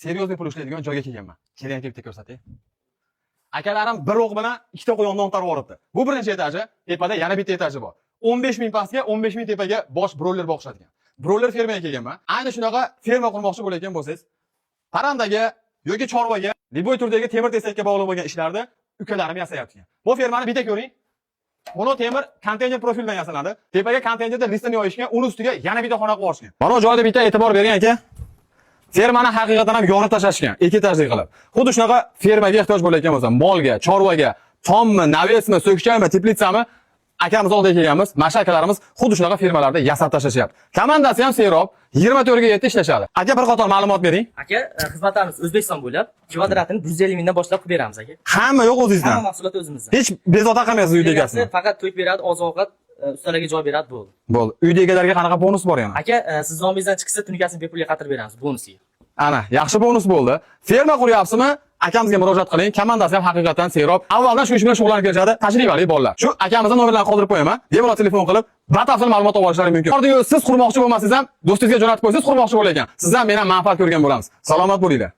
seriozli pul ishlaydigan joyga kelganman. Keling bitta ko'rsatay. Akalarim bir o'q bilan ikkita qo'yonni o'ntarib yuboribdi. Bu birinchi etaji, tepada yana bitta etaji bor. 15 ming pastga, 15 ming tepaga bosh broiler boqishadigan. Broiler fermaga kelganman. Ayni shunaqa ferma qurmoqchi bo'layotgan bo'lsangiz, parrandaga yoki chorvaga, liboy turdagi temir tesakka bog'liq bo'lgan ishlarni ukalarim yasayapti. Bu fermani bitta ko'ring. Buni temir konteyner profildan yasaladi. Tepaga konteynerda listini yoyishgan, uni ustiga yana bitta xona qurishgan. Mana bu joyda bitta e'tibor bering aka. Fermani haqiqatan ham yorib tashlashgan, ikki etajli qilib. Xuddi shunaqa fermaga ehtiyoj bo'layotgan bo'lsa, molga, chorvaga, tommi, navesmi, so'kchami, teplitsami akamiz oldiga kelganmiz. Mashakalarimiz xuddi shunaqa fermalarda yasab tashlashyapti. Komandasi ham serob 24 ga 7 ishlashadi. Aka bir qator ma'lumot bering. Aka, xizmatlarimiz O'zbekiston bo'ylab kvadratini 150 mingdan boshlab qilib beramiz aka. Hamma yo'q o'zingizdan. Hamma mahsulot o'zimizdan. Hech bezovta qilmaysiz uyda egasini. Faqat to'yib beradi, oziq-ovqat, ustalarga joy beradi bo'ldi. Bo'ldi. Uyda egalarga qanaqa bonus bor yana? Aka, siz nomingizdan chiqsa tunikasini bepulga qatirib beramiz bonusiga. Ana, yaxshi bonus bo'ldi. Ferma quryapsizmi? Akamizga murojaat qiling. Komandasi ham haqiqatan serob. Avvaldan shu ish bilan shug'ullanib kelishadi. Tajribali bolalar. Shu akamizning nomerlarini qoldirib qo'yaman. Bemalol telefon qilib, batafsil ma'lumot olishlari mumkin. Siz qurmoqchi bo'lmasangiz ham, do'stingizga jo'natib qo'ysangiz qurmoqchi bo'lar ekan. Siz ham men ham manfaat ko'rgan bo'lamiz. Salomat bo'linglar.